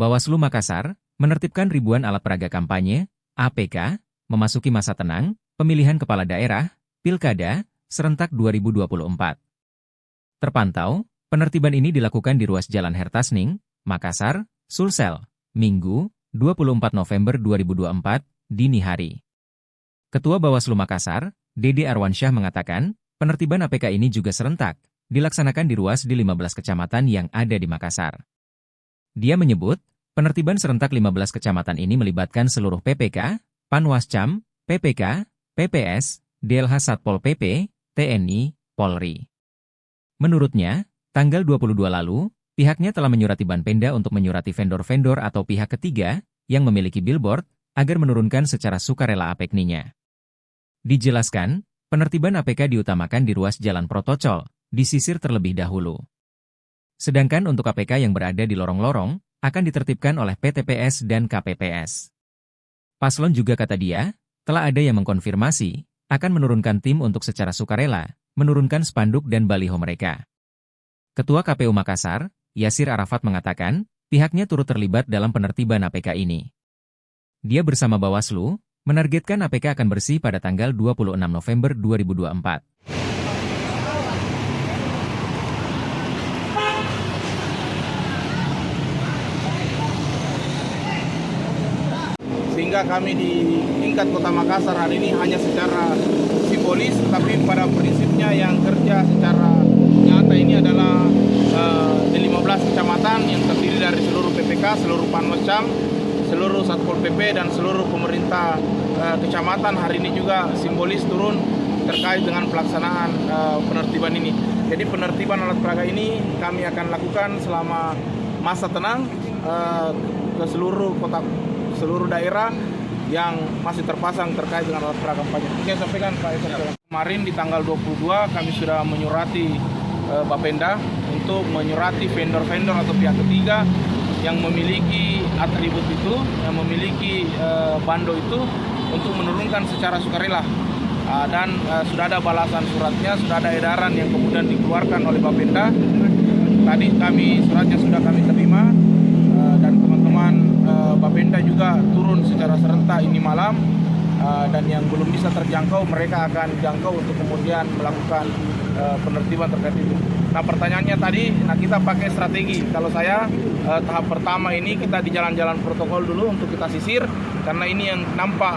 Bawaslu Makassar menertibkan ribuan alat peraga kampanye, APK, memasuki masa tenang, pemilihan kepala daerah, Pilkada, serentak 2024. Terpantau, penertiban ini dilakukan di ruas Jalan Hertasning, Makassar, Sulsel, Minggu, 24 November 2024, dini hari. Ketua Bawaslu Makassar, Dede Arwansyah mengatakan, penertiban APK ini juga serentak, dilaksanakan di ruas di 15 kecamatan yang ada di Makassar. Dia menyebut, penertiban serentak 15 kecamatan ini melibatkan seluruh PPK, Panwascam, PPK, PPS, DLH Satpol PP, TNI, Polri. Menurutnya, tanggal 22 lalu, pihaknya telah menyurati Banpenda untuk menyurati vendor-vendor atau pihak ketiga yang memiliki billboard agar menurunkan secara sukarela APK-nya. Dijelaskan, penertiban APK diutamakan di ruas Jalan Protocol, disisir terlebih dahulu. Sedangkan untuk APK yang berada di lorong-lorong, akan ditertibkan oleh PTPS dan KPPS. Paslon juga kata dia, telah ada yang mengkonfirmasi, akan menurunkan tim untuk secara sukarela, menurunkan spanduk dan baliho mereka. Ketua KPU Makassar, Yasir Arafat mengatakan, pihaknya turut terlibat dalam penertiban APK ini. Dia bersama Bawaslu, menargetkan APK akan bersih pada tanggal 26 November 2024. Sehingga kami di tingkat Kota Makassar hari ini hanya secara simbolis, tapi pada prinsipnya yang kerja secara nyata ini adalah di 15 kecamatan yang terdiri dari seluruh PPK, seluruh Panwascam, seluruh Satpol PP, dan seluruh pemerintah kecamatan hari ini juga simbolis turun terkait dengan pelaksanaan penertiban ini. Jadi penertiban alat peraga ini kami akan lakukan selama masa tenang ke seluruh kota, seluruh daerah yang masih terpasang terkait dengan alat peraga kampanye. Saya sampaikan Pak Eko. Kemarin di tanggal 22 kami sudah menyurati Bapenda untuk menyurati vendor-vendor atau pihak ketiga yang memiliki atribut itu, yang memiliki bando itu untuk menurunkan secara sukarela. Dan sudah ada balasan suratnya, sudah ada edaran yang kemudian dikeluarkan oleh Bapenda. Tadi suratnya sudah kami terima dan teman-teman Bapenda juga turun secara serentak ini malam, dan yang belum bisa terjangkau mereka akan jangkau untuk kemudian melakukan penertiban terkait itu. Nah pertanyaannya tadi, kita pakai strategi. Kalau saya tahap pertama ini kita di jalan-jalan protokol dulu untuk kita sisir, karena ini yang nampak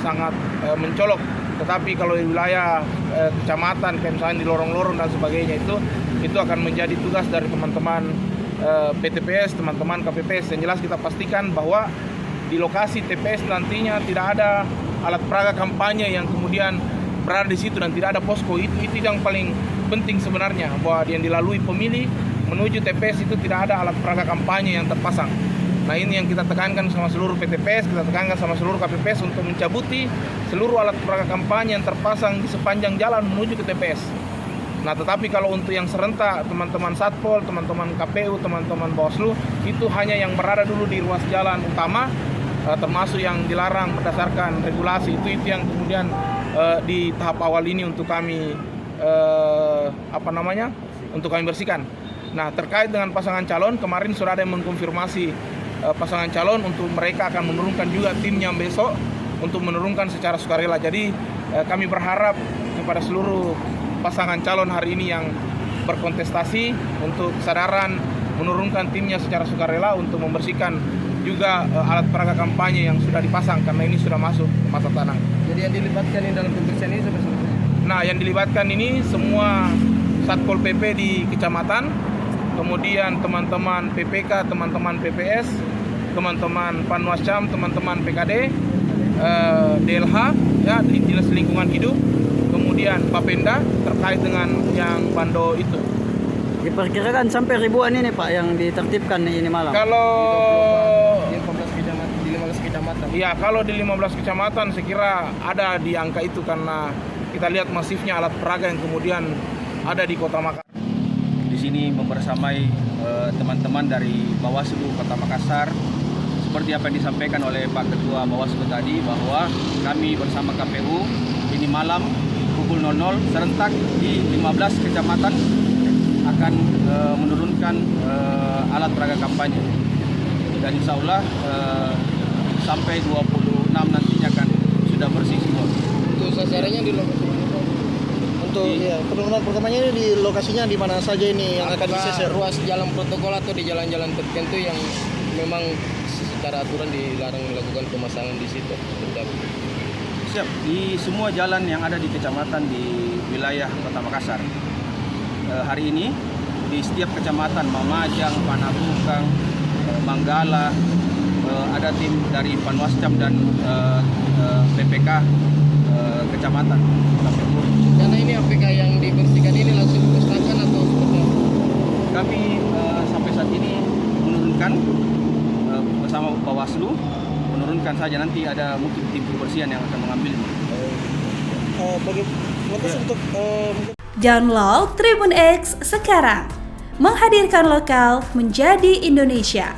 sangat mencolok. Tetapi kalau di wilayah kecamatan, kayak misalnya di lorong-lorong dan sebagainya itu akan menjadi tugas dari teman-teman PTPS, teman-teman KPPS. Yang jelas kita pastikan bahwa di lokasi TPS nantinya tidak ada alat peraga kampanye yang kemudian berada di situ dan tidak ada posko. Itu yang paling penting sebenarnya, bahwa yang dilalui pemilih menuju TPS itu tidak ada alat peraga kampanye yang terpasang. Nah ini yang kita tekankan sama seluruh PTPS, kita tekankan sama seluruh KPPS untuk mencabuti seluruh alat peraga kampanye yang terpasang di sepanjang jalan menuju ke TPS. Nah tetapi kalau untuk yang serentak, teman-teman Satpol, teman-teman KPU, teman-teman Bawaslu, itu hanya yang berada dulu di ruas jalan utama, termasuk yang dilarang berdasarkan regulasi, itu yang kemudian di tahap awal ini untuk kami untuk kami bersihkan. Nah terkait dengan pasangan calon, kemarin sudah ada yang mengkonfirmasi pasangan calon untuk mereka akan menurunkan juga timnya besok untuk menurunkan secara sukarela. Jadi kami berharap kepada seluruh pasangan calon hari ini yang berkontestasi untuk kesadaran menurunkan timnya secara sukarela untuk membersihkan juga alat peraga kampanye yang sudah dipasang, karena ini sudah masuk ke masa tanam. Jadi yang dilibatkan ini dalam pembersihan ini seperti apa? Nah yang dilibatkan ini semua Satpol PP di kecamatan, kemudian teman-teman PPK, teman-teman PPS, teman-teman Panwascam, teman-teman PKD, DLH, ya, Dinas Lingkungan Hidup, kemudian Bapenda terkait dengan yang bando itu. Diperkirakan sampai ribuan ini Pak yang ditertibkan ini malam. Kalau di 15 kecamatan. Iya, kalau di 15 kecamatan saya kira ada di angka itu, karena kita lihat masifnya alat peraga yang kemudian ada di Kota Makassar. Di sini membersamai teman-teman dari Bawaslu Kota Makassar. Seperti apa yang disampaikan oleh Pak Ketua Bawaslu tadi, bahwa kami bersama KPU ini malam pukul 00 serentak di 15 kecamatan akan menurunkan alat peraga kampanye. dan insya Allah sampai 26 nantinya akan sudah bersih semua. Untuk sasarannya di lokasi untuk ya, penurunan pertamanya ini di lokasinya di mana saja ini yang akan disisir? Ruas jalan protokol atau di jalan-jalan tertentu yang memang secara aturan dilarang melakukan pemasangan di situ. Siap, di semua jalan yang ada di kecamatan di wilayah Kota Makassar. Hari ini di setiap kecamatan, Mamajang, Panakukang, Manggala, ada tim dari Panwascam dan PPK kecamatan. Karena ini APK yang dibersihkan ini langsung dimusnahkan atau seperti apa? Kami sampai saat ini menurunkan bersama Bawaslu, menurunkan saja, nanti ada mungkin tim kebersihan yang akan mengambilnya. Untuk Download Tribun X sekarang, menghadirkan lokal menjadi Indonesia.